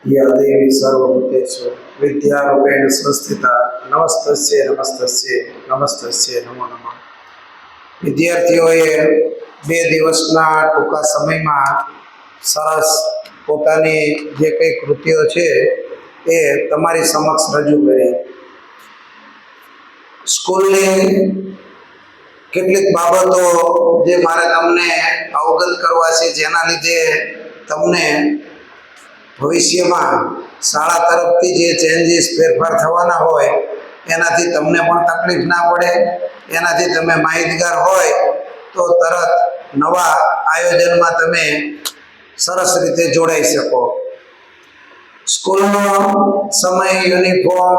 या देवी सर्वभूतेषु विद्यारूपेण संस्थिता नमस्तस्ये नमस्तस्ये नमस्तस्ये नमो नमः। વિદ્યાર્થીઓએ 2 દિવસના ટૂંકા સમયમાં સરસ પોતાની જે કંઈ કૃતિઓ છે એ તમારી સમક્ષ રજૂ કરી. સ્કૂલની કેટલીક બાબતો જે મારે તમને અવગત કરવા છે, જેના લીધે તમને ભવિષ્યમાં શાળા તરફથી જે ચેન્જીસ ફેરફાર થવાના હોય એનાથી તમને પણ તકલીફ ના પડે, એનાથી તમે માહિતગાર હોય તો તરત નવા આયોજનમાં તમે સરસ રીતે જોડાઈ શકો. સ્કૂલનો સમય, યુનિફોર્મ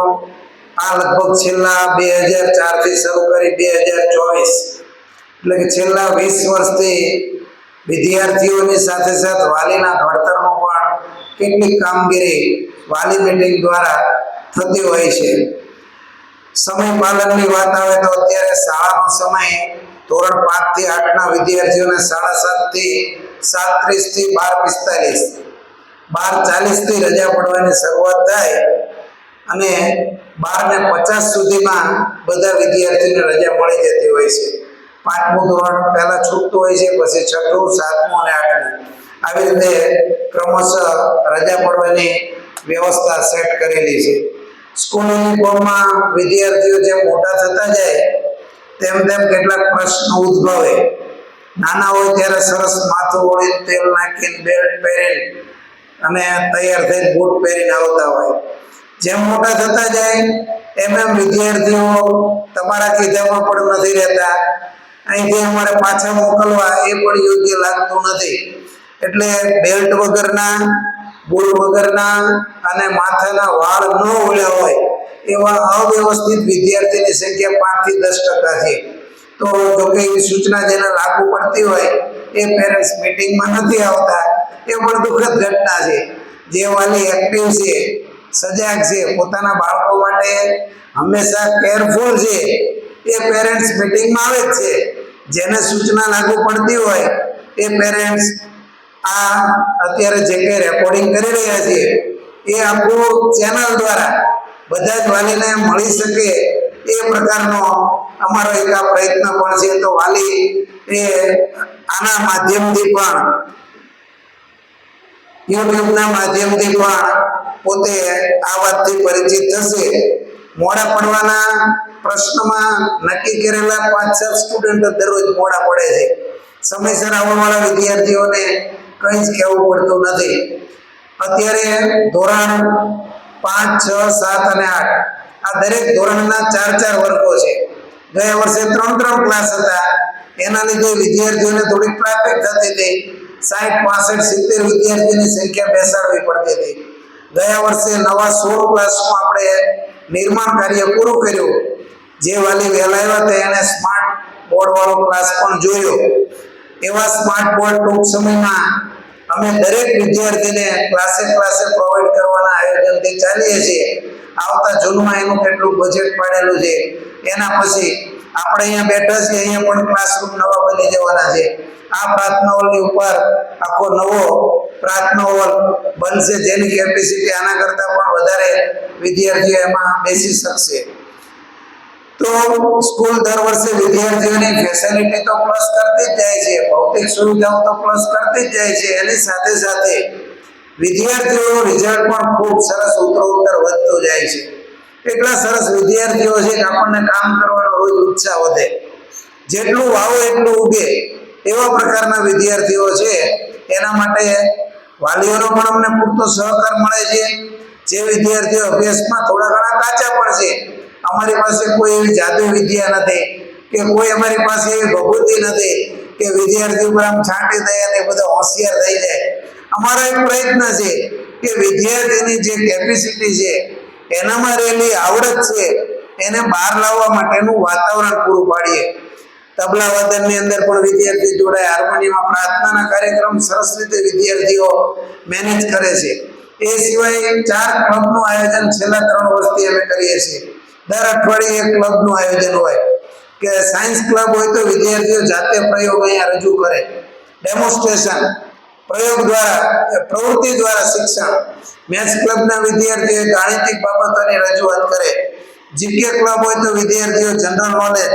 આ લગભગ છેલ્લા 2004થી શરૂ કરી 2024 એટલે કે છેલ્લા 20 વર્ષથી વિદ્યાર્થીઓની સાથે સાથે વાલીના ઘડતરનો પણ કેટલીક કામગીરી વાલી મીટિંગ દ્વારા થતી હોય છે. સમય પાલનની વાત આવે તો અત્યારે શાળાનો સમય ધોરણ 5 થી 8ના વિદ્યાર્થીઓને 7:30 થી 12:45 12:40 રજા પડવાની શરૂઆત થાય અને 12:50 સુધીમાં બધા વિદ્યાર્થીઓને રજા મળી જતી હોય છે. 5મું ધોરણ પહેલા છૂટતું હોય છે, પછી 6ઠું, 7મું અને 8મું આવી રીતે ક્રમશઃ રજા પડવાની વ્યવસ્થા સેટ કરેલી છે. સ્કૂલ યુનિફોર્મમાં વિદ્યાર્થીઓ જેમ મોટા થતા જાય તેમ તેમ કેટલાક પ્રશ્નો ઉદ્ભવે. નાના હોય ત્યારે સરસ માથું ઓળી, તેલ નાખીને, બેલ્ટ પહેરીને અને તૈયાર થઈને બૂટ પહેરીને આવતા હોય. જેમ મોટા થતા જાય એમ એમ વિદ્યાર્થીઓ તમારા કીધામાં પણ નથી રહેતા. અહીંથી અમારે પાછા મોકલવા એ પણ યોગ્ય લાગતું નથી. એટલે બેલ્ટ વગરના, બૂટ વગરના અને માથાના વાળ ન ઓળ્યા હોય એવા અવ્યવસ્થિત વિદ્યાર્થીની સંખ્યા 5 થી 10% છે. તો જો કે એવી સૂચના જેને લાગુ પડતી હોય એ પેરેન્ટ્સ મીટિંગમાં નથી આવતા, એ પણ દુઃખદ ઘટના છે. જે વાલી એક્ટિવ છે, સજાગ છે, પોતાના બાળકો માટે હંમેશા કેરફુલ છે, એ પેરેન્ટ્સ મીટિંગમાં આવે જ છે. જેને સૂચના લાગુ પડતી હોય એ પેરેન્ટ્સ આ અત્યારે જે કંઈ રેકોર્ડિંગ કરી રહ્યા છે એ આખું ચેનલ દ્વારા બધા જ વાલીને મળી શકે એ પ્રકારનો અમારો એક આ પ્રયત્ન પણ છે. તો વાલી એ આના માધ્યમથી પણ, યુટ્યુબના માધ્યમથી પણ પોતે આ વાતથી પરિચિત થશે. મોડા પડવાના પ્રશ્નમાં નક્કી કરેલા 5-7 સ્ટુડન્ટ દરરોજ મોડા પડે છે. સમયસર આવવાવાળા વિદ્યાર્થીઓને કંઈ જ કહેવું પડતું નથી. અત્યારે ધોરણ 5, 6, 7 અને 8 આ દરેક ધોરણના 4-4 વર્ગો છે. ગયા વર્ષે 3-3 ક્લાસ હતા. એના લીધે વિદ્યાર્થીઓને થોડીક ટ્રાફિક થતી હતી. 60, 65, 70 વિદ્યાર્થીઓની સંખ્યા બેસાડવી પડતી હતી. ગયા વર્ષે નવા 16 ક્લાસનું આપણે નિર્માણ કાર્ય પૂરું કર્યું. જે વાલી વહેલા આવ્યા હતા એને સ્માર્ટ બોર્ડ વાળો ક્લાસ પણ જોયો. એવા સ્માર્ટ બોર્ડ ટૂંક સમયમાં અમે દરેક વિદ્યાર્થીને ક્લાસે પ્રોવાઈડ કરવાના આયોજનથી ચાલીએ છીએ. આવતા જૂનમાં એનું કેટલું બજેટ પાડેલું છે. એના પછી આપણે અહીંયા બેઠા છીએ, અહીંયા પણ ક્લાસરૂમ નવા બની જવાના છે. આ પ્રાર્થના હોલની ઉપર આખો નવો પ્રાર્થના હોલ બનશે, જેની કેપેસિટી આના કરતાં પણ વધારે વિદ્યાર્થીઓ એમાં બેસી શકશે. તો સ્કૂલ દર વર્ષે વિદ્યાર્થીઓની ફેસિલિટી તો પ્લસ કરતી જ જાય છે, ભૌતિક સુવિધાઓ તો પ્લસ કરતી જ જાય છે. એની સાથે સાથે વિદ્યાર્થીઓનું રિઝલ્ટ પણ ખૂબ સરસ ઉત્તરોત્તર વધતું જાય છે. એટલા સરસ વિદ્યાર્થીઓ છે કે આપણને કામ કરવાનો રોજ ઉત્સાહ વધે. જેટલું વાવો એટલું ઉગે એવા પ્રકારના વિદ્યાર્થીઓ છે. એના માટે વાલીઓનો પણ અમને પૂરતો સહકાર મળે છે. જે વિદ્યાર્થીઓ અભ્યાસમાં થોડા ઘણા કાચા પણ છે, અમારી પાસે કોઈ એવી જાદુ વિદ્યા નથી કે કોઈ અમારી પાસે એવી ભભૂતિ નથી કે વિદ્યાર્થી ઉપર આમ છાંટી દે અને બધા હોશિયાર થઈ જાય. અમારો એક પ્રયત્ન છે કે વિદ્યાર્થીની જે કેપેસિટી છે, એનામાં રહેલી આવડત છે, એને બહાર લાવવા માટેનું વાતાવરણ પૂરું પાડીએ. તબલા વાદનની અંદર પણ વિદ્યાર્થી જોડાય, હાર્મોનિયમમાં પ્રાર્થનાના કાર્યક્રમ સરસ રીતે વિદ્યાર્થીઓ મેનેજ કરે છે. એ સિવાય 4 ક્લબનું આયોજન છેલ્લા 3 વર્ષથી અમે કરીએ છીએ. દર અઠવાડિયે એક ક્લબનું આયોજન હોય કે સાયન્સ ક્લબ હોય તો વિદ્યાર્થીઓ જાતે પ્રયોગ અહીંયા રજૂ કરે, ડેમોન્સ્ટ્રેશન. પ્રયોગ દ્વારા પ્રવૃત્તિ દ્વારા શિક્ષણ. મેથ્સ ક્લબના વિદ્યાર્થીઓ ગાણિતિક બાબતોની રજૂઆત કરે. જીકે ક્લબ હોય તો વિદ્યાર્થીઓ જનરલ નોલેજ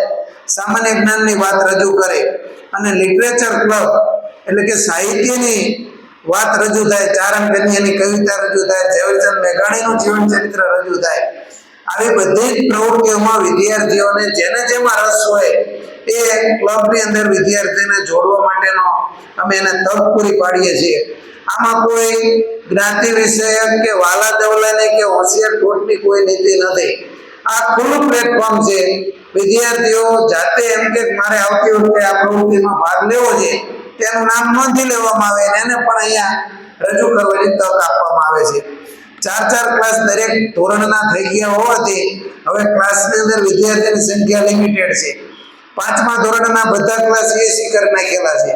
સામાન્ય જ્ઞાનની વાત રજૂ કરે. અને લિટરેચર ક્લબ એટલે કે સાહિત્યની વાત રજૂ થાય. ચારણ કન્યાની કવિતા રજૂ થાય. ઝવેરચંદ મેઘાણીનું જીવન ચરિત્ર રજૂ થાય. આવી બધી જ પ્રવૃત્તિઓમાં વિદ્યાર્થીઓને જેને જેમાં રસ હોય એ ક્લબની અંદર વિદ્યાર્થીને જોડવા માટેનો અમે એને તક પૂરી પાડીએ છીએ. આમાં કોઈ જ્ઞાતિ વિષયક કે વાલા દવલાની કે હોશિયાર ઠોઠની કોઈ નીતિ નથી. આ ખુલ્લું પ્લેટફોર્મ છે. વિદ્યાર્થીઓ જાતે એમ કે મારે આવતી વખતે આ પ્રવૃત્તિમાં ભાગ લેવો છે, તેનું નામ નોંધી લેવામાં આવે અને એને પણ અહીંયા રજૂ કરવાની તક આપવામાં આવે છે. 4 ક્લાસ દરેક ધોરણના થઈ ગયા હોવાથી હવે ક્લાસની અંદર વિદ્યાર્થીની સંખ્યા લિમિટેડ છે. 5મા ધોરણના બધા ક્લાસ એસી કરી નાખેલા છે.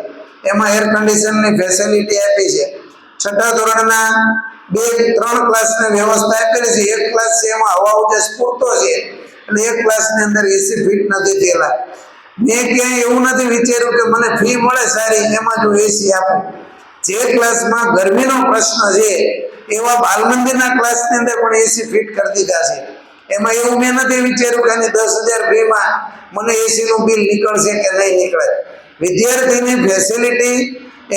એમાં એર કન્ડિશનની ફેસિલિટી આપી છે. 6ઠા ધોરણના 2-3 ક્લાસની વ્યવસ્થા આપેલી છે. એક ક્લાસ છે એમાં હવા ઉજાસ પૂરતો છે એટલે એક ક્લાસની અંદર એસી ફિટ નથી થયેલા. મેં ક્યાંય એવું નથી વિચાર્યું કે મને ફી મળે સારી એમાં જો એસી આપું. જે ક્લાસમાં ગરમીનો પ્રશ્ન છે એવા બાલ મંદિરના ક્લાસની અંદર પણ એસી ફિટ કરી દીધા છે. એમાં એવું મેં નથી વિચાર્યું કે આની 10,000 ફીમાં મને એસીનું બિલ નીકળશે કે નહીં નીકળે. વિદ્યાર્થીની ફેસિલિટી,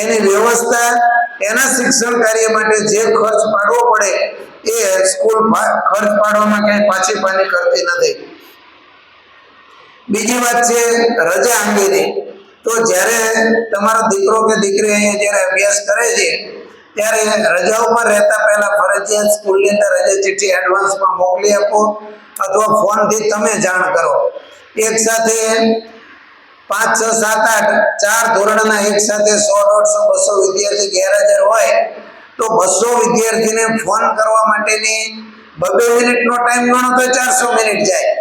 એની વ્યવસ્થા, એના શિક્ષણ કાર્ય માટે જે ખર્ચ પાડવો પડે એ સ્કૂલ ખર્ચ પાડવામાં ક્યાંય પાછી પાની કરતી નથી. બીજી વાત છે રજા અંગેની. તો જ્યારે તમારો દીકરો કે દીકરી અહીંયા જ્યારે અભ્યાસ કરે છે ત્યારે રજા ઉપર રહેતા પહેલા ફરજિયાત સ્કૂલની અંદર રજા ચિઠ્ઠી એડવાન્સમાં મોકલી આપો અથવા ફોનથી તમે જાણ કરો. એક સાથે 5, 6, 7, 8 4 ધોરણના એક સાથે 100, 150, 200 વિદ્યાર્થી ગેરહાજર હોય તો 200 વિદ્યાર્થીને ફોન કરવા માટેની 2 મિનિટનો ટાઈમ ગણો તો 400 મિનિટ જાય.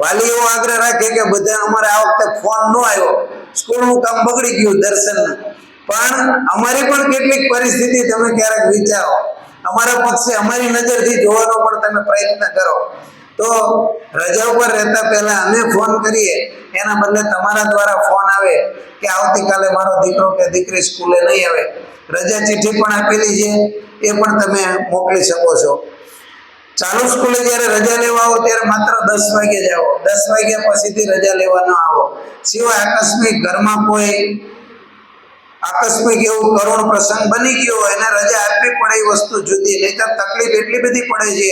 વાલીઓ આગ્રહ રાખે કે બધા અમારે આ વખતે ફોન ન આવ્યો, સ્કૂલનું કામ બગડી ગયું દર્શનનું. પણ અમારી પણ કેટલીક પરિસ્થિતિ તમે ક્યારેક વિચારો, અમારા પક્ષે અમારી નજરથી જોવાનો પણ તમે પ્રયત્ન કરો. તો રજા ઉપર રહેતા પહેલા અમે ફોન કરીએ એના બદલે તમારા દ્વારા ફોન આવે કે આવતીકાલે મારો દીકરો કે દીકરી સ્કૂલે નહીં આવે. રજા ચિઠ્ઠી પણ આપેલી છે, એ પણ તમે મોકલી શકો છો. ચાલુ સ્કૂલે જ્યારે રજા લેવા આવો ત્યારે માત્ર 10 વાગે જ આવો. 10 વાગ્યા પછીથી રજા લેવા ન આવો. સિવાય ઘરમાં કોઈ આકસ્મિક એવું કરુણ પ્રસંગ બની ગયો હોય એને રજા આપવી પડે એ વસ્તુ જુદી. નહીંતર તકલીફ એટલી બધી પડે છે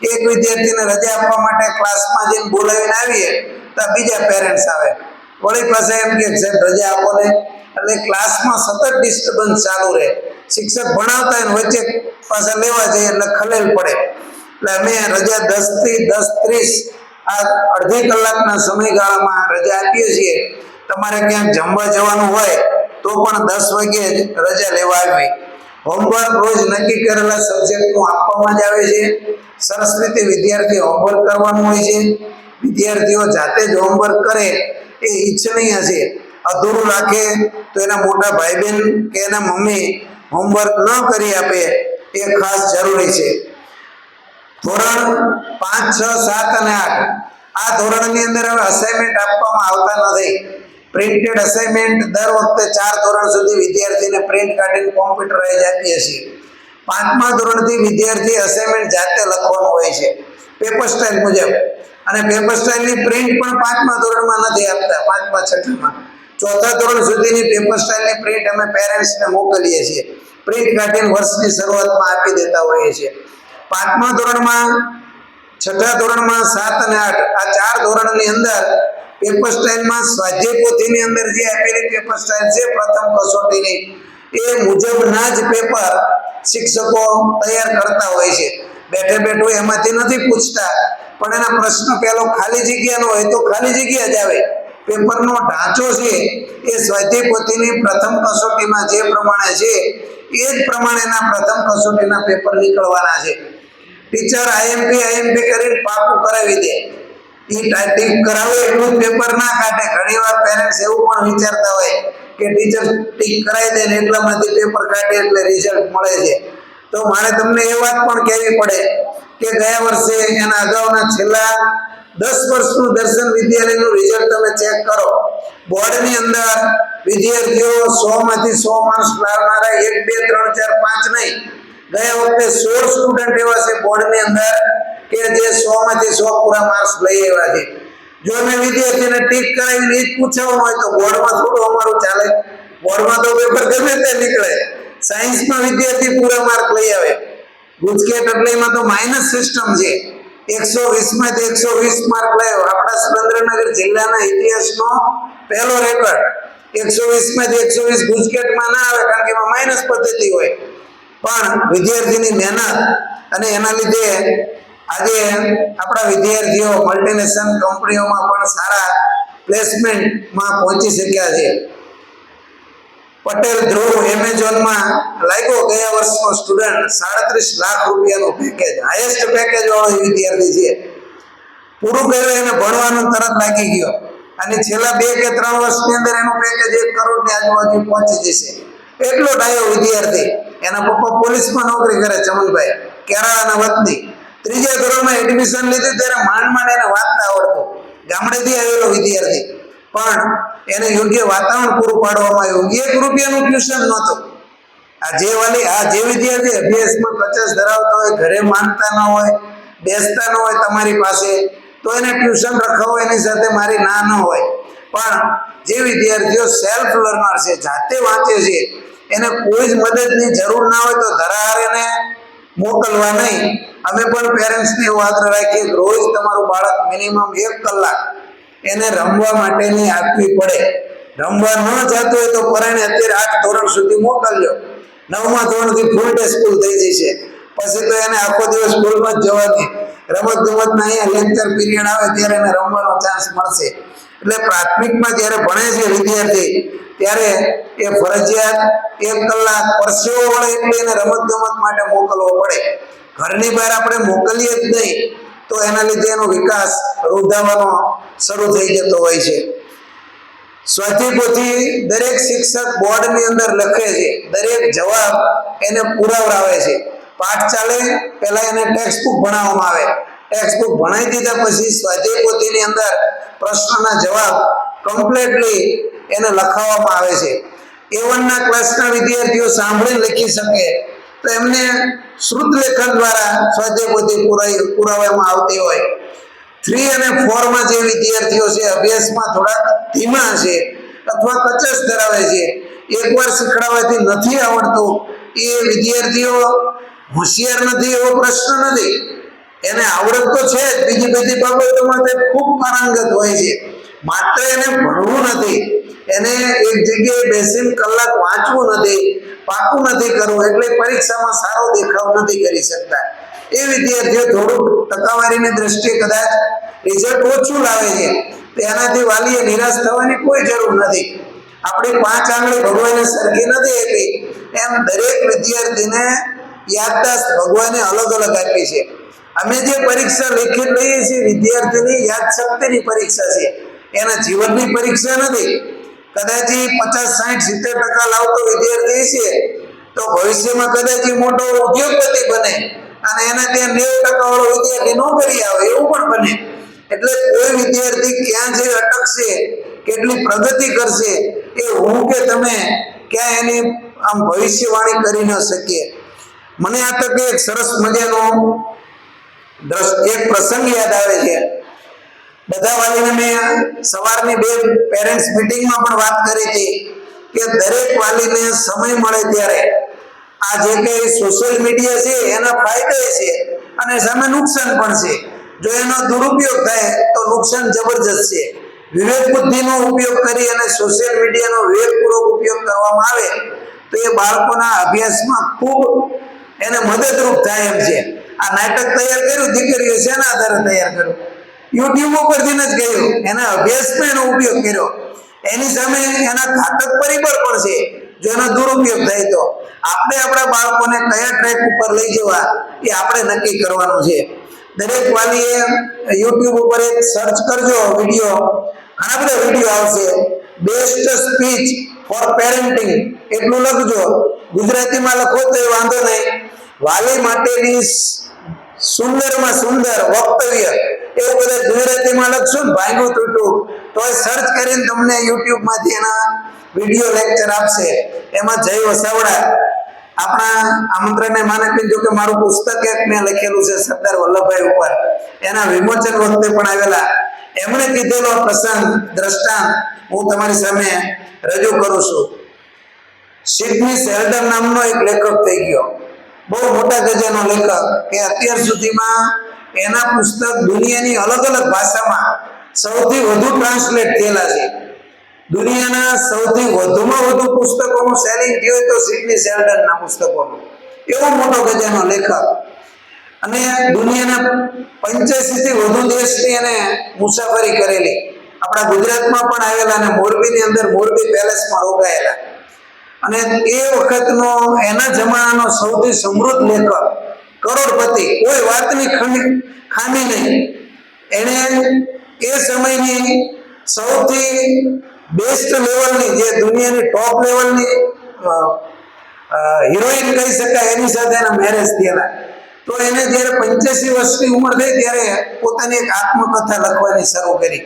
કે એક વિદ્યાર્થીને રજા આપવા માટે ક્લાસમાં જઈને બોલાવીને આવીએ તો બીજા પેરેન્ટ્સ આવે વળી પાસે એમ કે સાહેબ રજા આપો ને. એટલે ક્લાસમાં સતત ડિસ્ટર્બન્સ ચાલુ રહે. શિક્ષક ભણાવતા હોય વચ્ચે પાછા લેવા જઈએ એટલે ખલેલ પડે. એટલે અમે રજા 10 થી 10:30 આ અડધી કલાકના સમયગાળામાં રજા આપીએ છીએ. તમારે ક્યાંક જમવા જવાનું હોય તો પણ 10 વાગે રજા લેવા આવી. હોમવર્ક રોજ નક્કી કરેલા સબ્જેક્ટનું આપવામાં જ આવે છે. સરસ રીતે વિદ્યાર્થી હોમવર્ક કરવાનું હોય છે. વિદ્યાર્થીઓ જાતે જ હોમવર્ક કરે એ ઈચ્છનીય છે. અધૂરું રાખે તો એના મોટા ભાઈ બહેન કે એના મમ્મી હોમવર્ક ન કરી આપે એ ખાસ જરૂરી છે. ધોરણ 5, 6, 7 અને 8 આ ધોરણની અંદર હવે અસાઇનમેન્ટ આપવામાં આવતા નથી. પ્રિન્ટેડ અસાઇનમેન્ટ દર વખતે 4 ધોરણ સુધી વિદ્યાર્થીને પ્રિન્ટ કાઢીને કોમ્પ્યુટરાઇઝ આપીએ છીએ. 5મા ધોરણથી વિદ્યાર્થી અસાઇનમેન્ટ જાતે લખવાનું હોય છે પેપર સ્ટાઇલ મુજબ. અને પેપર સ્ટાઇલની પ્રિન્ટ પણ 5મા ધોરણમાં નથી આપતા. 5મા 6ઠામાં 4થા ધોરણ સુધીની પેપર સ્ટાઇલની પ્રિન્ટ અમે પેરેન્ટ્સને મોકલીએ છીએ. પ્રિન્ટ કાઢીને વર્ષની શરૂઆતમાં આપી દેતા હોઈએ છીએ. 5મા ધોરણમાં, 6ઠા ધોરણમાં, 7 અને 8 આ 4 ધોરણની અંદર પેપર સ્ટાઇલમાં સ્વાધ્યાય પોથીની અંદર જે આપેલી પેપર સ્ટાઇલ છે પ્રથમ કસોટીની એ મુજબના જ પેપર શિક્ષકો તૈયાર કરતા હોય છે. બેઠે બેઠું એમાંથી નથી પૂછતા, પણ એના પ્રશ્ન પહેલો ખાલી જગ્યાનો હોય તો ખાલી જગ્યા જ આવે. પેપરનો ઢાંચો છે એ સ્વાધ્યાય પોથીની પ્રથમ કસોટીમાં જે પ્રમાણે છે એ જ પ્રમાણેના પ્રથમ કસોટીના પેપર નીકળવાના છે. ટીચર આઈએમપી કરીને પાકું કરાવી દે. એ ટીક કરાવે એટલું જ પેપર ના કાઢે. ઘણીવાર પેરેન્ટ્સ એવું પણ વિચારતા હોય કે ટીચર ટીક કરાવી દે ને એટલામાંથી પેપર કાઢે એટલે રિઝલ્ટ મળે છે. તો મારે તમને એ વાત પણ કહેવી પડે કે ગયા વર્ષે એના અગાઉના છેલ્લા 10 વર્ષનું દર્શન વિદ્યાલયનું રિઝલ્ટ તમે ચેક કરો. બોર્ડની અંદર વિદ્યાર્થીઓ 100 માંથી 100 માર્ક્સ લાવનારા 1 2 3 4 5 નહીં, ગયા વખતે 16 સ્ટુડન્ટ એવા છે બોર્ડની અંદર કે જે 100 માંથી 100 પૂરા માર્ક્સ લઈ આવ્યા છે. જો અમે વિદ્યાર્થીને ટીક કરાવીને એ જ પૂછવાનું હોય તો બોર્ડમાં થોડું અમારું ચાલે. બોર્ડમાં તો પેપર ગમે તે નીકળે. સાયન્સમાં વિદ્યાર્થી પૂરા માર્ક લઈ આવે. ગુજકેટ એટલે એમાં તો માઇનસ સિસ્ટમ છે. 120 માંથી 120 માર્ક લાવ્યો. આપણા સુરેન્દ્રનગર જિલ્લાના ઇતિહાસનો પહેલો રેકોર્ડ. 120 માંથી 120 ગુજકેટમાં ના આવે કારણ કે એમાં માઇનસ પદ્ધતિ હોય. પણ વિદ્યાર્થીની મહેનત અને એના લીધે આજે આપણા વિદ્યાર્થીઓ મલ્ટીનેશનલ કંપનીઓમાં પણ સારા પ્લેસમેન્ટમાં પહોંચી શક્યા છે. પટેલ ધ્રુવ એમેઝોનમાં લાગ્યો ગયા વર્ષનો સ્ટુડન્ટ 37 લાખ રૂપિયાનું પેકેજ, હાઈએસ્ટ પેકેજ વાળો વિદ્યાર્થી છે. પૂરું કર્યું એને ભણવાનું તરત લાગી ગયો અને છેલ્લા 2 કે 3 વર્ષની અંદર એનું પેકેજ 1 કરોડની આજુબાજુ પહોંચી જશે. એટલો ડાયો વિદ્યાર્થી. એના પપ્પા પોલીસમાં નોકરી કરે, ચમનભાઈ કેરાળાના વતની. 3જા ધોરણમાં એડમિશન લીધું ત્યારે માંડ એને વાંચતા આવડતું. ગામડેથી આવેલો વિદ્યાર્થી, પણ એને યોગ્ય વાતાવરણ પૂરું પાડવામાં આવ્યું. 1 રૂપિયાનું ટ્યુશન નહોતું. જે વિદ્યાર્થી અભ્યાસમાં કચાશ ધરાવતો હોય, ઘરે માનતા ન હોય, બેસતા ન હોય તમારી પાસે, તો એને ટ્યુશન રખાવો એની સાથે મારી ના ન હોય. પણ જે વિદ્યાર્થીઓ સેલ્ફ લર્નર છે, જાતે વાંચે છે, એને કોઈ જ મદદની જરૂર ના હોય તો ધરાહાર એને મોકલવા નહીં. અમે પણ પેરેન્ટ્સને એવો આગ્રહ રાખીએ રોજ તમારું બાળક મિનિમમ 1 કલાક એને રમવા માટેની આપવી પડે. રમવા ન જતું હોય તો પરાણે અત્યારે 8 ધોરણ સુધી મોકલજો. 9મા ધોરણથી ફૂલ ડે સ્કૂલ થઈ જશે. પછી તો એને આખો દિવસ સ્કૂલમાં જ જવાની. રમત ગમતના અહીંયા લેક્ચર પીરિયડ આવે ત્યારે એને રમવાનો ચાન્સ મળશે. એટલે પ્રાથમિકમાં જ્યારે ભણે છે વિદ્યાર્થી ત્યારે એ ફરજિયાત 1 કલાક પરસેવો વળે એટલે એને રમત ગમત માટે મોકલવો પડે. ઘરની બહાર આપણે મોકલીએ જ નહીં તો એના લીધે એનો વિકાસ રૂંધાવાનો શરૂ થઈ જતો હોય છે. સ્વાધ્યાય પોથી દરેક શિક્ષક બોર્ડની અંદર લખે છે, દરેક જવાબ એને પુરાવરાવે છે. પાઠ ચાલે પહેલા એને ટેક્સ્ટ બુક ભણાવવામાં આવે. ટેક્સ્ટ બુક ભણાવી દીધા પછી સ્વાધ્યાય પોથીની અંદર પ્રશ્નના જવાબ કમ્પ્લીટલી એને લખાવવામાં આવે છે. A1ના ક્લાસના વિદ્યાર્થીઓ સાંભળીને લખી શકે તો એમને શ્રુત લેખન દ્વારા સ્વાધ્યાય પોથી પુરાવવામાં આવતી હોય. 3 અને 4માં જે વિદ્યાર્થીઓ છે અભ્યાસમાં થોડા ધીમા છે અથવા કચાશ ધરાવે છે, એકવાર શીખડાવવાથી નથી આવડતું, એ વિદ્યાર્થીઓ હોશિયાર નથી એવો પ્રશ્ન નથી. એને આવડત તો છે જ, બીજી બધી બાબતોમાં તે ખૂબ પારંગત હોય છે. માત્ર એને ભણવું નથી, એને એક જગ્યાએ બેસીને કલાક વાંચવું નથી, પાકું નથી કરવું, એટલે પરીક્ષામાં સારો દેખાવ નથી કરી શકતા. એ વિદ્યાર્થીઓ થોડું ટકાવારીની દ્રષ્ટિએ કદાચ રિઝલ્ટ ઓછું લાવે છે, તેનાથી વાલીએ નિરાશ થવાની કોઈ જરૂર નથી. આપણી 5 આંગળી ભગવાને સરખી નથી આપી, એમ દરેક વિદ્યાર્થીને યાદદાસ્ત ભગવાને અલગ અલગ આપી છે. અમે જે પરીક્ષા લેખિત લઈએ છીએ વિદ્યાર્થીની યાદશક્તિની પરીક્ષા છે, એના જીવનની પરીક્ષા નથી. કદાચ 50 60 70% લાવતો વિદ્યાર્થી છે તો ભવિષ્યમાં કદાચ મોટો ઉદ્યોગપતિ બને અને એના ત્યાં 90% વાળો વિદ્યાર્થી નોકરી આવે એવું પણ બને. એટલે કોઈ વિદ્યાર્થી ક્યાં જે અટકશે, કેટલી પ્રગતિ કરશે, એ હું કે તમે ક્યાં એની આમ ભવિષ્યવાણી કરી ન શકીએ. મને આ તકે એક સરસ મજાનો એક પ્રસંગ યાદ આવે છે. બધા વાલીને મેં સવારની 2 પેરેન્ટ્સ મીટિંગમાં પણ વાત કરી હતી કે દરેક વાલીને સમય મળે ત્યારે આ જે કંઈ સોશિયલ મીડિયા છે એના ફાયદા છે અને સામે નુકસાન પણ છે. જો એનો દુરુપયોગ થાય તો નુકસાન જબરજસ્ત છે. વિવેક બુદ્ધિનો ઉપયોગ કરી અને સોશિયલ મીડિયાનો વિવેકપૂર્વક ઉપયોગ કરવામાં આવે તો એ બાળકોના અભ્યાસમાં ખૂબ એને મદદરૂપ થાય એમ છે. આ નાટક તૈયાર કર્યું દીકરીઓ શેના આધારે તૈયાર કર્યું? યુટ્યુબ ઉપરથી જ કર્યું. એના અભ્યાસમાં એનો ઉપયોગ કર્યો. એની સામે એના ઘાતક પરિબળ પણ છે જો એનો દુરુપયોગ થાય તો. આપણે આપણા બાળકોને કયા ટ્રેક ઉપર લઈ જવા એ આપણે નક્કી કરવાનું છે. દરેક વાલીએ યુટ્યુબ ઉપર એક સર્ચ કરજો વિડીયો, ઘણા બધા વિડીયો આવશે. બેસ્ટ સ્પીચ ફોર પેરેન્ટિંગ એટલું લખજો. ગુજરાતીમાં લખો તો વાંધો નહીં. વાલી માટેની સુંદરમાં સુંદર વક્તવ્ય એવું બધા ગુજરાતીમાં લખશો ને ભાંગું તૂટું તો સર્ચ કરીને તમને યુટ્યુબ માંથી એના વિડીયો લેક્ચર આપશે. એમાં જય વસાવડા આપણા આમંત્રણને માને કીધું કે મારું પુસ્તક એક મેં લખેલું છે સરદાર વલ્લભભાઈ ઉપર, એના વિમોચન વખતે પણ આવેલા એમણે કીધેલો પ્રસંગ દ્રષ્ટાંત હું તમારી સામે રજૂ કરું છું. સિડની શેલ્ડન નામનો એક લેખક થઈ ગયો, બહુ મોટા ગજાનો લેખક, કે અત્યાર સુધીમાં એના પુસ્તક દુનિયાની અલગ અલગ ભાષામાં સૌથી વધુ ટ્રાન્સલેટ થયેલા છે. દુનિયાના સૌથી વધુમાં વધુ પુસ્તકોનું સેલિંગ થયું તો સિડની શેલ્ડનના પુસ્તકોનું. એવો મોટો ગજાનો લેખક, અને દુનિયાના 85 થી વધુ દેશની એને મુસાફરી કરેલી. આપણા ગુજરાતમાં પણ આવેલા અને મોરબીની અંદર મોરબી પેલેસમાં રોકાયેલા. અને એ વખતનો એના જમાનાનો સૌથી સમૃદ્ધ લેખક, કરોડપતિ, કોઈ વાતની ખામી નહીં. એણે એ સમયની સૌથી બેસ્ટ લેવલની, જે દુનિયાની ટોપ લેવલની હિરોઈન કહી શકાય, એની સાથે એના મેરેજ થયેલા. તો એને જ્યારે 85 વર્ષની ઉંમર થઈ ત્યારે પોતાની એક આત્મકથા લખવાની શરૂ કરી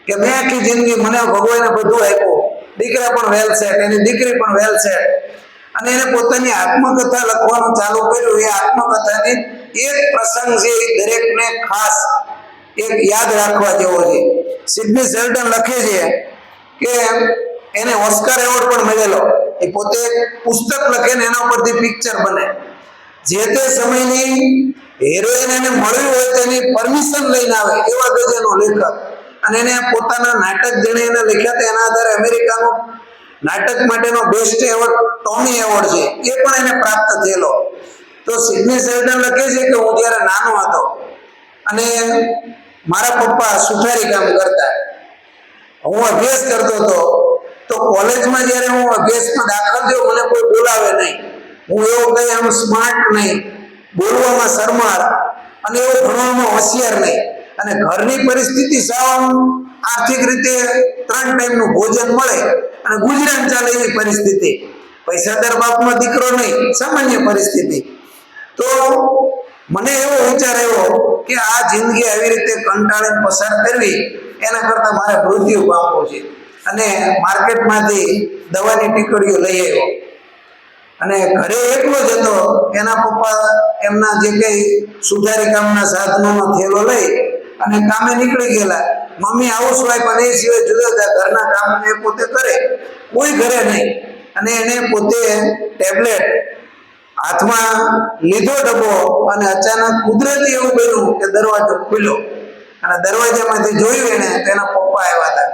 કે મેં આખી જિંદગી, મને ભગવાને બધું આપ્યું, દીકરા પણ વેલ સેટ, એની દીકરી પણ વેલ સેટ, અને એને પોતાની આત્મકથા લખવાનું ચાલુ કર્યું. એ આત્મકથાની એક પ્રસંગ છે એ દરેકને ખાસ એક યાદ રાખવા જેવો છે. સિડની શેલ્ડન લખે છે કે એને ઓસ્કાર એવોર્ડ પણ મળેલો. એ પોતે પુસ્તક લખે ને એના ઉપરથી પિક્ચર બને. જે તે સમયની હિરોઈન એને મળવી હોય તેની પરમિશન લઈને આવે એવા ગજાનો લેખક. અને એને પોતાના નાટક જેને એને લખ્યા હતા એના આધારે અમેરિકાનો નાટક માટેનો બેસ્ટ એવોર્ડ ટોમી એવોર્ડ છે એ પણ એને પ્રાપ્ત થયેલો. તો સિડની શેલ્ડન લખે છે કે હું જ્યારે નાનો હતો અને મારા પપ્પા સુથારી કામ કરતા, હું અભ્યાસ કરતો હતો, તો કોલેજમાં જ્યારે હું અભ્યાસમાં દાખલ થયો મને કોઈ બોલાવે નહીં. હું એવો કઈ આમ સ્માર્ટ નહીં, બોલવામાં શરમાળ, અને એવો ભણવામાં હોશિયાર નહીં. અને ઘરની પરિસ્થિતિ સાવ આર્થિક રીતે 3 ટાઈમનું ભોજન મળે અને ગુજરાન ચાલે એવી પરિસ્થિતિ. પૈસાદાર બાપનો દીકરો નહીં, સામાન્ય પરિસ્થિતિ. તો મને એવો વિચાર આવ્યો કે આ જિંદગી આવી રીતે કંટાળીને પસાર કરવી એના કરતાં મારે મૃત્યુ પામવું છે. અને માર્કેટમાંથી દવાની ટીકડીઓ લઈ આવ્યો અને ઘરે એકલો જ હતો. એના પપ્પા એમના જે કંઈ સુધારી કામના સાધનોનો થેલો લઈ અને કામે નીકળી ગયેલા. મમ્મી હાઉસવાઈફ, અને એ સિવાય જુદા જુદા ઘરના કામ એ પોતે કરે, કોઈ ઘરે નહીં. અને એને પોતે ટેબ્લેટ હાથમાં લીધો ડબ્બો, અને અચાનક કુદરતી એવું બન્યું કે દરવાજો ખુલ્યો, અને દરવાજામાંથી જોયું એને તો એના પપ્પા આવ્યા હતા.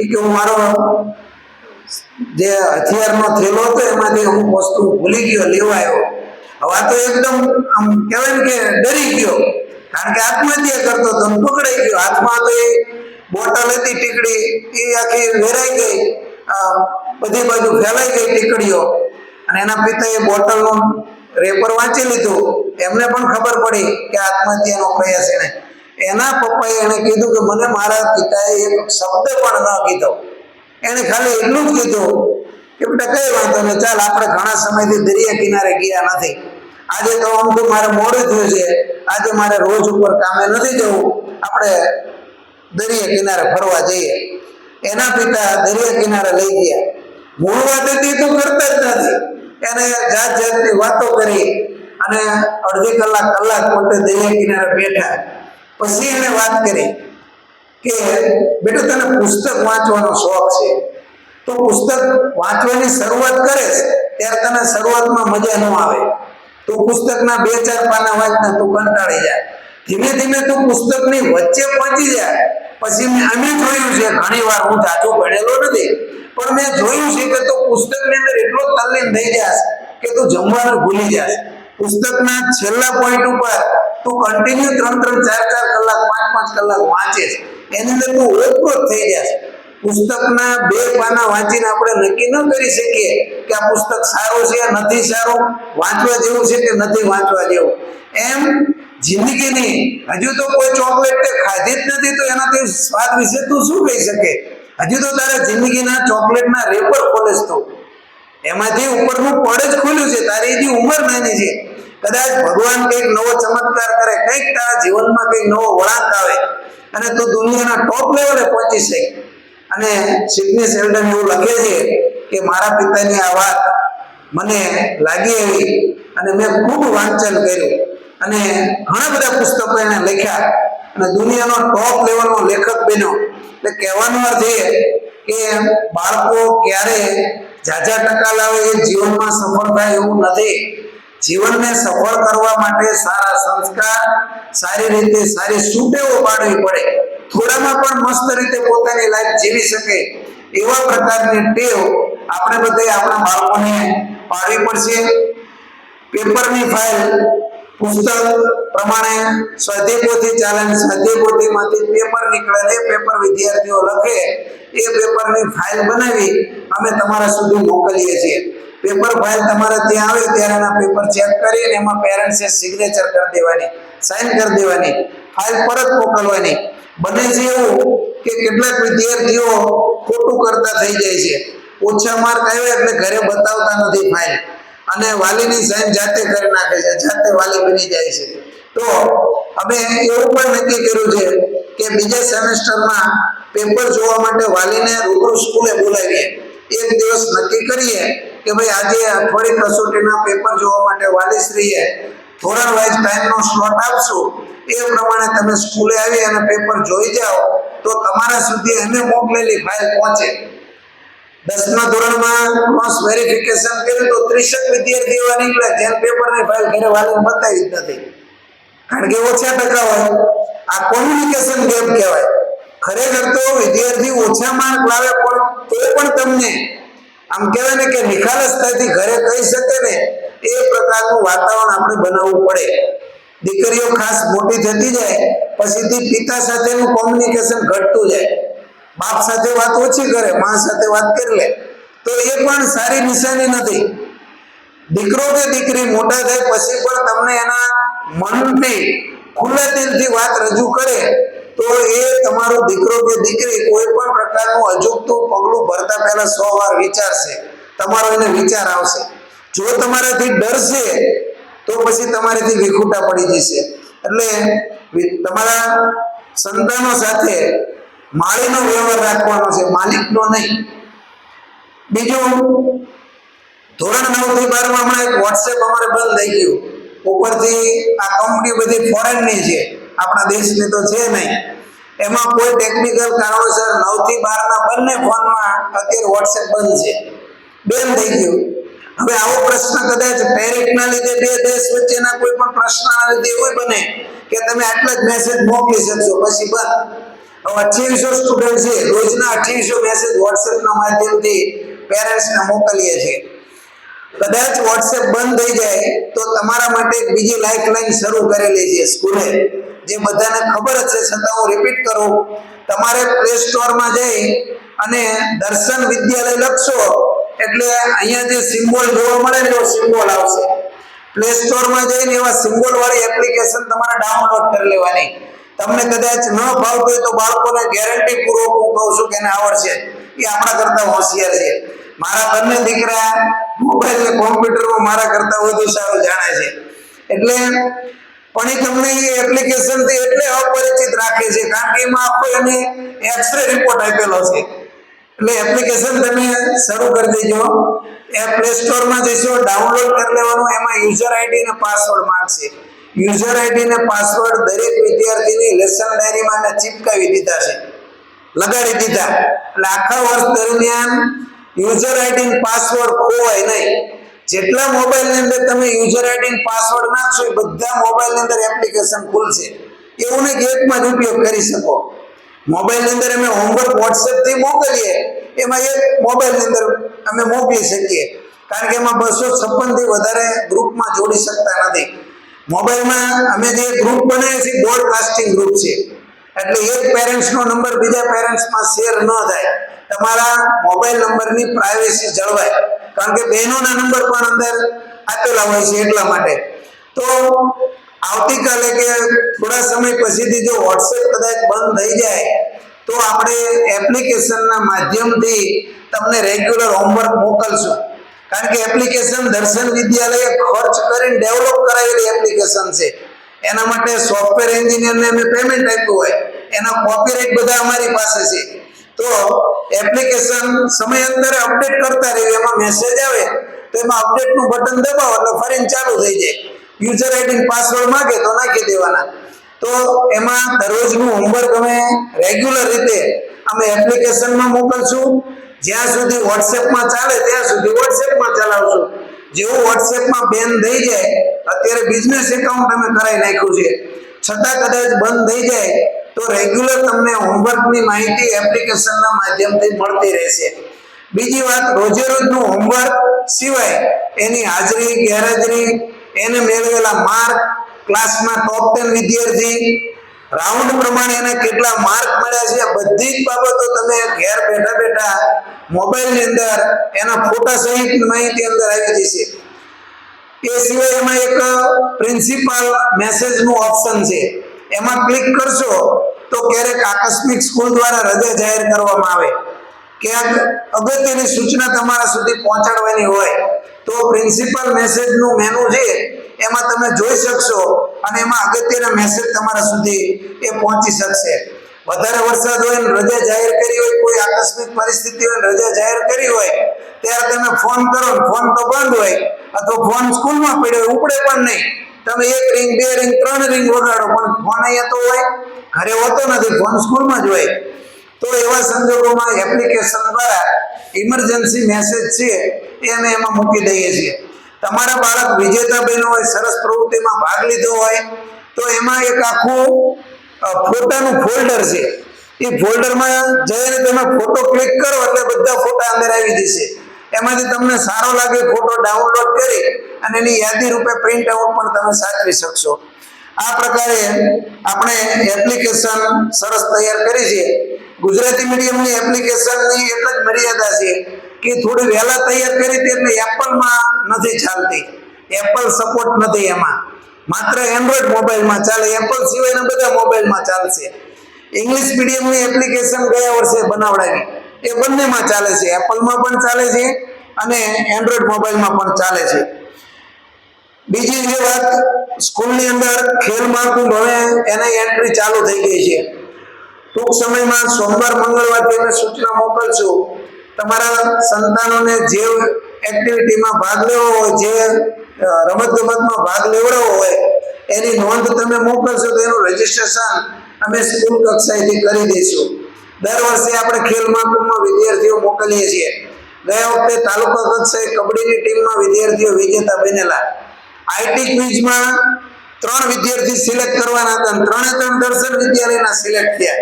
એ કે હું મારો જે હથિયારનો થેલો હતો એમાંથી અમુક વસ્તુ ભૂલી ગયો, લેવા આવ્યો. હવે આ તો એકદમ આમ કહેવાય ને કે ડરી ગયો, કારણ કે આત્મહત્યા કરતો હતો, પકડાઈ ગયો. હાથમાં તો એ બોટલ હતી ટીકડી, એ આખી વેરાઈ ગઈ, બધી બાજુ ફેલાઈ ગઈ ટીકડીઓ. અને એના પિતાએ બોટલનું રેપર વાંચી લીધું. એમને પણ ખબર પડી કે આત્મહત્યાનો પ્રયાસ એને. એના પપ્પાએ એને કીધું કે મને મારા પિતાએ એક શબ્દ પણ ન કીધો, એને ખાલી એટલું જ કીધું કે બેટા કઈ વાંધો નહીં, ચાલ આપણે ઘણા સમયથી દરિયા કિનારે ગયા નથી, આજે તો આમ તો મારે મોડું થયું છે, આજે મારે રોજ ઉપર કામે નથી જવું, આપણે દરિયા કિનારે ફરવા જઈએ. એના પિતા દરિયા કિનારે લઈ ગયા. મૂળ વાત હતી તો કરતા જ નથી. એને જાત જાતની વાતો કરી અને અડધી કલાક માટે દરિયા કિનારે બેઠા. પછી એને વાત કરી કે બેટો તને પુસ્તક વાંચવાનો શોખ છે, તો પુસ્તક વાંચવાની શરૂઆત કરે ત્યારે તને શરૂઆતમાં મજા ન આવે. તું પુસ્તકના 2-4 પાના વાંચને તું કંટાળી જાય. ધીમે ધીમે તું પુસ્તકની વચ્ચે પહોંચી જાય. પછી અમે જોયું છે ઘણી વાર, હું જાજો ભણેલો નથી પણ મેં જોયું છે કે તું પુસ્તકની અંદર એટલો તલ્લીન થઈ જાય કે તું જમવાનું ભૂલી જાય. પુસ્તકના છેલ્લા પોઈન્ટ ઉપર તું કન્ટિન્યુ 3-4 કલાક 5-5 કલાક વાંચે છે, એની અંદર તું ઓતપ્રોત થઈ જાય. પુસ્તકના 2 પાના વાંચીને આપણે નક્કી ન કરી શકીએ કે આ પુસ્તક સારું છે નથી સારું, વાંચવા જેવું છે કે નથી વાંચવા જેવું. એમ જિંદગીની હજુ તો કોઈ ચોકલેટ તે ખાધી જ નથી તો એનાથી સ્વાદ વિશે તું શું કહી શકે? હજુ તો તારે જિંદગીના ચોકલેટના રેપર ખોલે તું, એમાંથી ઉપરનું પડ જ ખોલ્યું છે, તારી જે ઉંમર નાની છે. કદાચ ભગવાન કંઈક નવો ચમત્કાર કરે, કંઈક તારા જીવનમાં કંઈક નવો વળાંક આવે અને તું દુનિયાના ટોપ લેવલે પહોંચી શકે. અને સિડની શેલ્ડન એવું લખે છે કે મારા પિતાની આ વાત મને લાગી એવી અને મેં ખૂબ વાંચન કર્યું અને ઘણા બધા પુસ્તકો એને લખ્યા અને દુનિયાનો ટોપ લેવલનો લેખક બન્યો. એટલે કહેવાનો અર્થ એ કે બાળકો ક્યારે ઝાઝા ટકા લાવે એ જીવનમાં સફળ થાય એવું નથી. જીવનને સફળ કરવા માટે સારા સંસ્કાર, સારી રીતે સારી સુટેવો પાડવી પડે. થોડામાં પણ મસ્ત રીતે પોતાની લાઈફ જીવી શકે એવા પ્રકારની ટેવ આપણે બધે આપણા બાળકોને પાડવી પડશે. પેપરની ફાઇલ પુસ્તક પ્રમાણે સ્વાધ્યાયપોથી ચાલે, સ્વાધ્યાયપોથીમાંથી પેપર નીકળે, એ પેપર વિદ્યાર્થીઓ લખે, એ પેપરની ફાઇલ બનાવી અમે તમારા સુધી મોકલીએ છીએ. પેપર ફાઇલ તમારે ત્યાં આવે ત્યારે એના પેપર ચેક કરીને એમાં પેરેન્ટ્સે સિગ્નેચર કરી દેવાની, સાઇન કરી દેવાની, ફાઇલ પરત મોકલવાની. બને છે એવું કે કેટલાક વિદ્યાર્થીઓ ખોટું કરતા થઈ જાય છે, ઓછા માર્ક આવ્યા એટલે ઘરે બતાવતા નથી ફાઇલ અને વાલીની સાઇન જાતે કરી નાખે છે, જાતે વાલી બની જાય છે. તો અમે એવું પણ નક્કી કર્યું છે કે બીજા સેમેસ્ટરમાં પેપર જોવા માટે વાલીને રૂબરૂ સ્કૂલે બોલાવીએ. એક દિવસ નક્કી કરીએ કે ભાઈ આજે અઠવાડિયે કસોટીના પેપર જોવા માટે વાલીશ્રીએ ધોરણ વાઇઝ ટાઈમનો સ્લોટ આપશું, એ પ્રમાણે તમે સ્કૂલે આવી અને પેપર જોઈ જાઓ તો તમારા સુધી અમે મોકલેલી ફાઇલ પહોંચે. 10મા ધોરણમાં ક્રોસ વેરિફિકેશન કર્યું તો 30 વિદ્યાર્થીઓ નીકળ્યા જેમ પેપરની ફાઇલ ઘરે વાલીને બતાવી જ નથી, કારણ કે ઓછા ટકા હોય. આ કોમ્યુનિકેશન ગેપ કહેવાય. ખરેખર તો વિદ્યાર્થી ઓછા માર્ક લાવે પણ તો પણ તમને આમ કહેવાય ને કે નિખાલસતાથી ઘરે કહી શકે ને એ પ્રકારનું વાતાવરણ આપણે બનાવવું પડે. દીકરીઓ ખાસ મોટી થતી જાય પછીથી પિતા સાથેનું કોમ્યુનિકેશન ઘટતું જાય, બાપ સાથે વાત ઓછી કરે, મા સાથે વાત કરી લે, તો એ પણ સારી નિશાની નથી. દીકરો કે દીકરી મોટા થાય પછી પણ તમને એના મનથી ખુલ્લા દિલથી વાત રજૂ કરે તો એ તમારો દીકરો કે દીકરી કોઈ પણ પ્રકારનું અજુગતું પગલું ભરતા પહેલા 100 વાર વિચારશે, તમારો એને વિચાર આવશે. જો તમારાથી ડરશે તો પછી તમારાથી વિખૂટા પડી જશે. એટલે તમારા સંતાનો સાથે માળીનો વ્યવહાર રાખવાનો છે, માલિકનો નહીં. બીજું, ધોરણ 9 થી 12 માં હમણાં એક વોટ્સએપ અમારે બંધ થઈ ગયું. ઉપરથી આ કંપની બધી ફોરેનની છે, આપણા દેશની તો છે નહીં. એમાં કોઈ ટેકનિકલ કારણોસર 9 થી 12 ના બંને ફોનમાં અત્યારે વોટ્સએપ બંધ છે, બેન થઈ ગયું. હવે આવો પ્રશ્ન કદાચ પેરેન્ટના લીધે બે દેશ વચ્ચેના કોઈ પણ પ્રશ્નના લીધે એવું બને કે તમે આટલા જ મેસેજ મોકલી શકશો, પછી બંધ. હવે 2800 સ્ટુડન્ટ છે, રોજના 2800 મેસેજ વોટ્સએપના માધ્યમથી પેરેન્ટ્સને મોકલીએ છીએ. કદાચ વોટ્સએપ બંધ થઈ જાય તો તમારા માટે એક બીજી લાઇફલાઇન શરૂ કરેલી છે સ્કૂલે, જે બધાને ખબર જ છે, છતાં હું રિપીટ કરું. તમારે પ્લે સ્ટોરમાં જઈ અને દર્શન વિદ્યાલય લખશો એટલે અહીંયા જે સિમ્બોલ જોવા મળે ને એવો સિમ્બોલ આવશે. પ્લે સ્ટોરમાં જઈને એવા સિમ્બોલ વાળી એપ્લિકેશન તમારે ડાઉનલોડ કરી લેવાની. તમને કદાચ ન ફાવતું હોય તો બાળકોને ગેરંટી પૂર્વક હું કહું છું કે એને આવડશે, એ આપણા કરતા હોશિયાર છે. મારા બંને દીકરા મોબાઈલ ને કોમ્પ્યુટરમાં મારા કરતા વધુ સારું જાણે છે. એટલે પણ એ તમને એ એપ્લિકેશન થી એટલે અપરિચિત રાખે છે કારણ કે એમાં આખો એને એક્સરે રિપોર્ટ આપેલો છે. એટલે એપ્લિકેશન તમે શરૂ કરી દેજો. એ પ્લે સ્ટોરમાં જશો, ડાઉનલોડ કરી લેવાનું. એમાં યુઝર આઈડી અને પાસવર્ડ માંગશે. યુઝર આઈડી અને પાસવર્ડ દરેક વિદ્યાર્થીની લેસન ડાયરીમાં ચિપકાવી દીધા છે, લગાડી દીધા. એટલે આખા વર્ષ દરમિયાન યુઝર આઈડી અને પાસવર્ડ ખોવાય નહીં. જેટલા મોબાઈલની અંદર તમે યુઝર આઈડી અને પાસવર્ડ નાખશો એ બધા મોબાઈલની અંદર એપ્લિકેશન ખુલશે. એવું નહીં કે એકમાં જ ઉપયોગ કરી શકો. મોબાઈલની અંદર અમે હોમવર્ક વોટ્સએપથી મોકલીએ, એમાં એક મોબાઈલની અંદર અમે મોકલી શકીએ, કારણ કે એમાં 256 થી વધારે ગ્રુપમાં જોડી શકતા નથી. મોબાઈલમાં અમે જે ગ્રુપ બનાવીએ છીએ બ્રોડકાસ્ટિંગ ગ્રુપ છે, એટલે એક પેરેન્ટ્સનો નંબર બીજા પેરેન્ટ્સમાં શેર ન થાય. તમારા મોબાઈલ નંબરની પ્રાઇવેસી જળવાય, કારણ કે બહેનોના નંબર પણ અંદર આપેલા હોય છે એટલા માટે. તો આવતીકાલે કે થોડા સમય પછીથી જો વોટ્સએપ કદાચ બંધ થઈ જાય તો આપણે એપ્લિકેશનના માધ્યમથી તમને રેગ્યુલર હોમવર્ક મોકલશું. કારણ કે એપ્લિકેશન દર્શન વિદ્યાલયે ખર્ચ કરીને ડેવલપ કરાયેલી એપ્લિકેશન છે. એના માટે સોફ્ટવેર એન્જિનિયરને અમે પેમેન્ટ આપ્યું હોય, એના કોપીરાઇટ બધા અમારી પાસે છે. તો એપ્લિકેશન સમયાંતરે અપડેટ કરતા રહીએ, એમાં મેસેજ આવે તો એમાં અપડેટનું બટન દબાવો એટલે ફરીને ચાલુ થઈ જાય. યુઝર આઈડી પાસવર્ડ માંગે તો નાખી દેવાના. તો એમાં દરરોજનું હોમવર્ક અમે રેગ્યુલર રીતે અમે એપ્લિકેશનમાં મોકલશું. જ્યાં સુધી વોટ્સએપમાં ચાલે ત્યાં સુધી વોટ્સએપમાં ચલાવશું. જેવું વોટ્સએપમાં બેન થઈ જાય, અત્યારે બિઝનેસ એકાઉન્ટ અમે કરાવી નાખ્યું છે, છતાં કદાચ બંધ થઈ જાય તો રેગ્યુલર તમને હોમવર્કની માહિતી એપ્લિકેશનના માધ્યમથી મળતી રહેશે. બીજી વાત, રોજે રોજનું હોમવર્ક સિવાય એની હાજરી ગેરહાજરી, એને મેળવેલા માર્ક, ક્લાસમાં ટોપ 10 વિદ્યાર્થી, રાઉન્ડ પ્રમાણે એને કેટલા માર્ક મળ્યા છે, બધી જ બાબતો તમે ઘેર બેઠા બેઠા મોબાઈલની અંદર એના ફોટા સહિત માહિતી અંદર આવી જશે. એ સિવાય એમાં એક પ્રિન્સિપાલ મેસેજનું ઓપ્શન છે, એમાં ક્લિક કરશો તો ક્યારેક આકસ્મિક સ્કૂલ દ્વારા રજા જાહેર કરવામાં આવે, ક્યાંક અગત્યની સૂચના તમારા સુધી પહોંચાડવાની હોય તો પ્રિન્સિપલ મેસેજનું મેનુ છે એમાં તમે જોઈ શકશો અને એમાં અગત્યના મેસેજ તમારા સુધી એ પહોંચી શકશે. વધારે વરસાદ હોય ને રજા જાહેર કરી હોય, કોઈ આકસ્મિક પરિસ્થિતિ હોય રજા જાહેર કરી હોય, ત્યારે તમે ફોન કરો, ફોન તો બંધ હોય અથવા ફોન સ્કૂલમાં પડ્યો હોય, ઉપડે પણ નહીં. તમે 1 રિંગ 2 રિંગ 3 રિંગ વગાડો પણ ફોન અહીંયા તો હોય, ઘરે હોતો નથી, ફોન સ્કૂલમાં જ હોય. તો એવા સંજોગોમાં એપ્લિકેશન દ્વારા ઇમરજન્સી મેસેજ છે એ અમે એમાં મૂકી દઈએ છીએ. તમારા બાળક વિજેતા બન્યો હોય, સરસ પ્રવૃત્તિમાં ભાગ લીધો હોય તો એમાં એક આખું ફોટાનું ફોલ્ડર છે. એ ફોલ્ડરમાં જઈને તમે ફોટો ક્લિક કરો એટલે બધા ફોટા અંદર આવી જશે. એમાંથી તમને સારો લાગે ફોટો ડાઉનલોડ કરી અને એની યાદી રૂપે પ્રિન્ટ આઉટ પણ તમે સાચવી શકશો. આ પ્રકારે આપણે એપ્લિકેશન સરસ તૈયાર કરી છે. ગુજરાતી મીડિયમની એપ્લિકેશનની એક જ મર્યાદા છે કે થોડી વહેલા તૈયાર કરી હતી એટલે એપલમાં નથી ચાલતી, એપલ સપોર્ટ નથી એમાં, માત્ર એન્ડ્રોઈડ મોબાઈલમાં ચાલે, એપલ સિવાયના બધા મોબાઈલમાં ચાલશે. ઇંગ્લિશ મીડિયમની એપ્લિકેશન ગયા વર્ષે બનાવડાવી, એ બંનેમાં ચાલે છે, એપલમાં પણ ચાલે છે અને એન્ડ્રોઈડ મોબાઈલમાં પણ ચાલે છે. બીજી જે વાત, સ્કૂલની અંદર ખેલ મહાકુંભ હવે એની એન્ટ્રી ચાલુ થઈ ગઈ છે. ટૂંક સમયમાં સોમવાર મંગળવારથી અમે સૂચના મોકલશું. તમારા સંતાનોને જે એક્ટિવિટીમાં ભાગ લેવો હોય, જે રમત ગમતમાં ભાગ લેવડાવવો હોય એની નોંધ તમે મોકલશો તો એનું રજીસ્ટ્રેશન અમે સ્કૂલ કક્ષાએથી કરી દઈશું. દર વર્ષે આપણે ખેલ મહાકુંભમાં વિદ્યાર્થીઓ મોકલીએ છીએ. ગયા વખતે તાલુકા કક્ષાએ કબડ્ડીની ટીમમાં વિદ્યાર્થીઓ વિજેતા બનેલા. આઈટી ક્વિઝમાં 3 વિદ્યાર્થી સિલેક્ટ કરવાના હતા અને 3 દર્શન વિદ્યાલયના સિલેક્ટ થયા.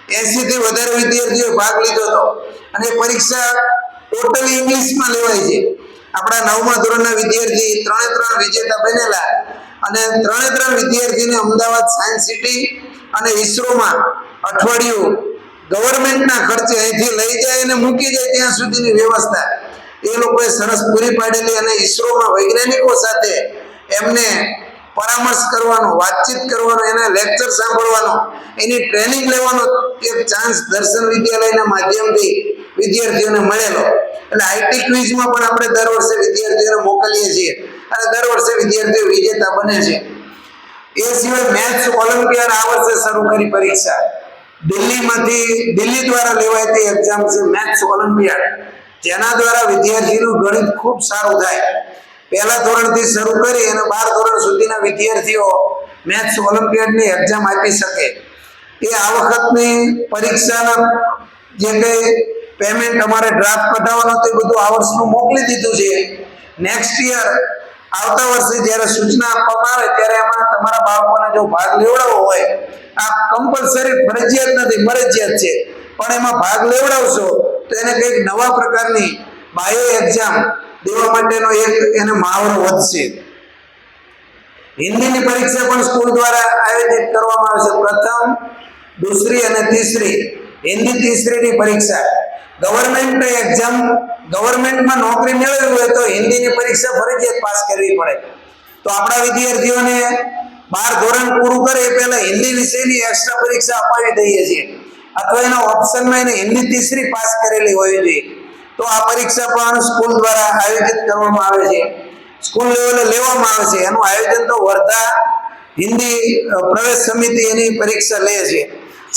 80 થી વધારે વિદ્યાર્થીઓ ભાગ લીધો હતો અને પરીક્ષા ટોટલી ઇંગ્લિશમાં લેવાય છે. આપણા 9મા ધોરણના વિદ્યાર્થી 3 વિજેતા બનેલા અને 3 વિદ્યાર્થીને અમદાવાદ સાયન્સ સિટી અને ઈસરોમાં અઠવાડિયું ગવર્મેન્ટના ખર્ચે અહીંથી લઈ જાય અને મૂકી જાય ત્યાં સુધીની વ્યવસ્થા એ લોકોએ સરસ પૂરી પાડેલી અને ઈસરોમાં વૈજ્ઞાનિકો સાથે એમને પરામર્શ કરવાનો, વાતચીત કરવાનો, એના લેક્ચર સાંભળવાનો, એની ટ્રેનિંગ લેવાનો એક ચાન્સ દર્શન વિદ્યાલયના માધ્યમથી વિદ્યાર્થીઓને મળેલો. એટલે આઈટી ક્વિઝમાં પણ આપણે દર વર્ષે વિદ્યાર્થીઓને મોકલીએ છીએ અને દર વર્ષે વિદ્યાર્થીઓ વિજેતા બને છે. એ સિવાય મેથ્સ ઓલિમ્પિયાડ આ વર્ષે શરૂ કરી પરીક્ષા. દિલ્હી દ્વારા લેવાતી એક્ઝામ છે મેથ્સ ઓલિમ્પિયાડ, જેના દ્વારા વિદ્યાર્થીનું ગણિત ખૂબ સારું થાય. પહેલા ધોરણથી શરૂ કરી અને 12 ધોરણ સુધીના વિદ્યાર્થીઓ મેથ્સ ઓલિમ્પિયાડની એક્ઝામ આપી શકે. એ આ વખતની પરીક્ષાના જે કંઈ પેમેન્ટ અમારે ડ્રાફ્ટ કઢાવવાનું તે બધું આ વર્ષનું મોકલી દીધું છે. નેક્સ્ટ યર આવતા વર્ષે જ્યારે સૂચના આપવામાં આવે ત્યારે એમાં તમારા બાળકોને જો ભાગ લેવડાવવો હોય, આ કમ્પલસરી ફરજિયાત નથી, મરજિયાત છે, પણ એમાં ભાગ લેવડાવશો તો એને કંઈક નવા પ્રકારની બાયો એક્ઝામ દેવા માટેનો એક એને મહાવરો વધશે. હિન્દીની પરીક્ષા પણ સ્કૂલ દ્વારા આયોજિત કરવામાં આવશે. પ્રથમ, દૂસરી અને તીસરી હિન્દી તીસરીની પરીક્ષા. ગવર્મેન્ટ એક્ઝામ, ગવર્મેન્ટમાં નોકરી મેળવવી હોય તો હિન્દીની પરીક્ષા ફરજિયાત પાસ કરવી પડે. તો આપણા વિદ્યાર્થીઓને 12 ધોરણ પૂરું કરે એ પહેલા હિન્દી વિષયની એક્સ્ટ્રા પરીક્ષા અપાવી દઈએ છીએ અથવા એના ઓપ્શનમાં એને હિન્દી તીસરી પાસ કરેલી હોવી જોઈએ. તો આ પરીક્ષા પણ સ્કૂલ દ્વારા આયોજિત કરવામાં આવે છે, સ્કૂલ લેવલે લેવામાં આવે છે. એનું આયોજન તો વર્ધા હિન્દી પ્રવેશ સમિતિ એની પરીક્ષા લે છે.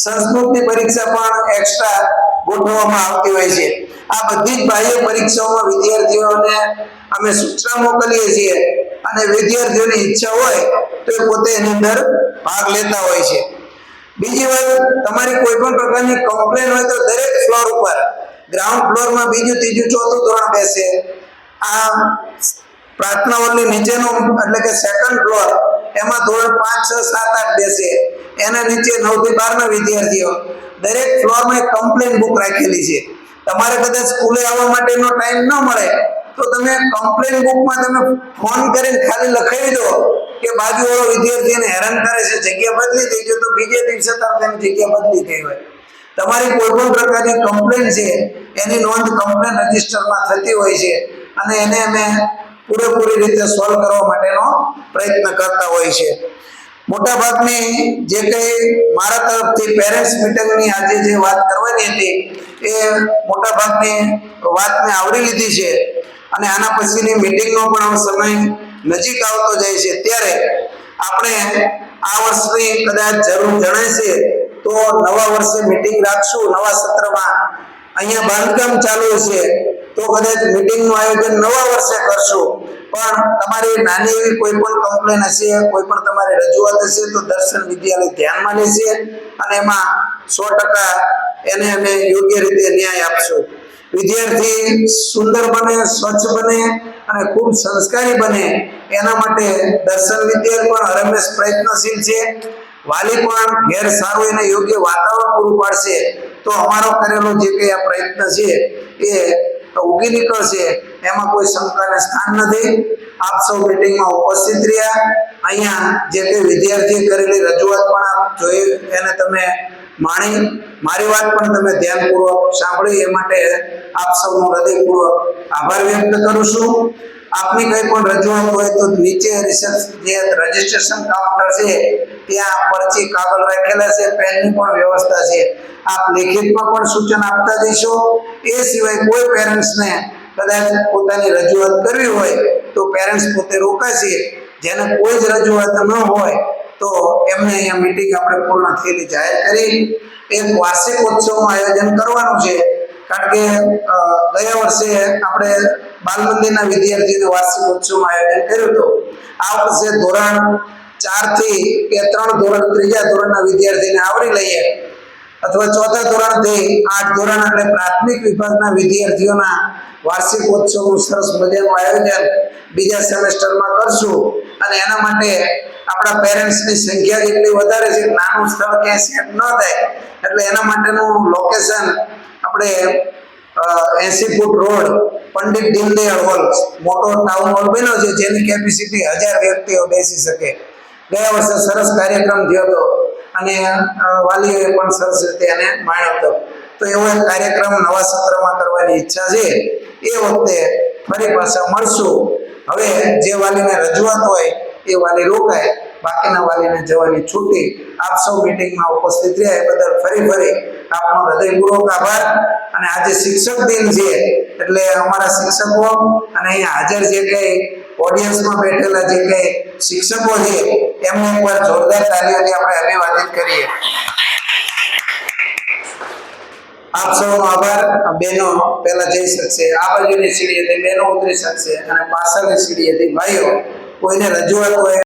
સંસ્કૃતની પરીક્ષા પણ એક્સ્ટ્રા ગોઠવવામાં આવતી હોય છે. આ બધી જ બાહ્ય પરીક્ષાઓમાં વિદ્યાર્થીઓને અમે સૂચના મોકલીએ છીએ અને વિદ્યાર્થીઓની ઈચ્છા હોય તો એ પોતે એની અંદર ભાગ લેતા હોય છે. બીજી વાત, તમારી કોઈ પણ પ્રકારની કમ્પ્લેન હોય તો દરેક ફ્લોર ઉપર, ગ્રાઉન્ડ ફ્લોરમાં બીજું ત્રીજું ચોથું ધોરણ બેસે, આ પ્રાર્થના હોલની નીચેનું એટલે કે સેકન્ડ ફ્લોર, એમાં ધોરણ 5, 6, 7, 8 બેસે, એના નીચે 9 થી 12 ના વિદ્યાર્થીઓ. દરેક ફ્લોરમાં એક કમ્પ્લેન બુક રાખેલી છે. તમારે કદાચ સ્કૂલે આવવા માટેનો ટાઈમ ન મળે તો તમે કમ્પ્લેન બુકમાં તમે ફોન કરીને ખાલી લખાવી દો કે બાજુવાળો વિદ્યાર્થીને હેરાન કરે છે, જગ્યા બદલી થઈ ગઈ, તો બીજે દિવસે તેની જગ્યા બદલી થઈ હોય. તમારી કોઈ પણ પ્રકારની કમ્પ્લેન છે એની નોંધ કમ્પ્લેન રજિસ્ટરમાં થતી હોય છે અને એને અમે પૂરેપૂરી રીતે સોલ્વ કરવા માટેનો પ્રયત્ન કરતા હોય છે. મોટાભાગની જે કંઈ મારા તરફથી પેરેન્ટ્સ મિટિંગની આજે જે વાત કરવાની હતી એ મોટાભાગની વાત મેં આવરી લીધી છે અને આના પછીની મિટિંગનો પણ સમય નજીક આવતો જાય છે. ત્યારે આપણે આ વર્ષની કદાચ જરૂર જણાશે તો નવા વર્ષે મિટિંગ રાખશું. નવા સત્રમાં અહીંયા બાંધકામ ચાલુ છે તો કદાચ મિટિંગનું આયોજન નવા વર્ષે કરશું. પણ તમારી નાની એવી કોઈ પણ કમ્પ્લેન હશે, કોઈ પણ તમારી રજૂઆત હશે તો દર્શન વિદ્યાલય ધ્યાનમાં લેશે અને એમાં 100% એને અમે યોગ્ય રીતે ન્યાય આપશું. વિદ્યાર્થી સુંદર બને, સ્વચ્છ બને અને ખૂબ સંસ્કારી બને એના માટે દર્શન વિદ્યાલય પણ હરમેશ પ્રયત્નશીલ છે. વાલી પણ ઘેર સારું એને યોગ્ય વાતાવરણ પૂરું પાડશે તો અમારો કરેલો જે કંઈ આ પ્રયત્ન છે એ ઉગી નીકળશે, એમાં કોઈ શંકાને સ્થાન નથી. આપ સૌ મિટિંગમાં ઉપસ્થિત રહ્યા. અહીંયા જે કંઈ વિદ્યાર્થીએ કરેલી રજૂઆત પણ આપ જોઈ એને તમે માણી, મારી વાત પણ તમે ધ્યાનપૂર્વક સાંભળી, એ માટે આપ સૌનો હૃદયપૂર્વક આભાર વ્યક્ત કરું છું. આપની કંઈ પણ રજૂઆત હોય તો નીચે જે રજીસ્ટ્રેશન કાઉન્ટર છે ત્યાં પરચી કાગળ રાખેલા છે, પેનની પણ વ્યવસ્થા છે. આપ લેખિતમાં પણ સૂચન આપતા જઈશો. એ સિવાય કોઈ પેરેન્ટ્સને કદાચ પોતાની રજૂઆત કરવી હોય તો પેરેન્ટ્સ પોતે રોકાશે. જેને કોઈ જ રજૂઆત ન હોય તો એમને અહીંયા મિટિંગ આપણે પૂર્ણ થયેલી જાહેર કરી એક વાર્ષિકોત્સવનું આયોજન કરવાનું છે. કારણ કે ગયા વર્ષે આપણે બાલ મંદિરના વિદ્યાર્થીઓને વાર્ષિકોત્સવનું આયોજન કર્યું હતું. આ વર્ષે ધોરણ 4 થી કે 3 ધોરણ, 3જા ધોરણના વિદ્યાર્થીને આવરી લઈએ અથવા 4થા ધોરણથી 8 ધોરણ એટલે પ્રાથમિક વિભાગના વિદ્યાર્થીઓના વાર્ષિકોત્સવનું સરસ મજાનું આયોજન બીજા સેમેસ્ટરમાં કરશું. અને એના માટે આપણા પેરેન્ટ્સની સંખ્યા જેટલી વધારે છે, નાનું સ્થળ ક્યાંય સેટ ન થાય એટલે એના માટેનું લોકેશન આપણે 80 foot road Pandit Deendayal hall, મોટો ટાઉન હોલ બન્યો છે જેની કેપેસિટી 1000 વ્યક્તિઓ બેસી શકે. ગયા વર્ષે સરસ કાર્યક્રમ થયો હતો અને વાલીઓએ પણ સરસ રીતે એને માણ્યો હતો. તો એવો એક કાર્યક્રમ નવા સત્રમાં કરવાની ઈચ્છા છે. એ વખતે ફરી પાછા મળશું. હવે જે વાલીને રજૂઆત હોય એ વાલી રોકાય, બાકીના વાલીને જવાની છૂટી. આપ સૌ મિટિંગમાં ઉપસ્થિત રહ્યા એ બદલ ફરી આપનો હૃદયપૂર્વક આભાર. અને આજે શિક્ષક દિન છે એટલે અમારા શિક્ષકો અને અહીંયા હાજર જે કંઈ ઓડિયન્સમાં બેઠેલા જે કંઈ શિક્ષકો છે એમને એકવાર જોરદાર તાળીઓથી આપણે અભિવાદિત કરીએ. આપ સૌનો આભાર. બહેનો પહેલા જઈ શકશે, આ બાજુની સીડીએથી બહેનો ઉતરી શકશે અને પાછળની સીડીએથી ભાઈઓ. કોઈને રજૂઆત હોય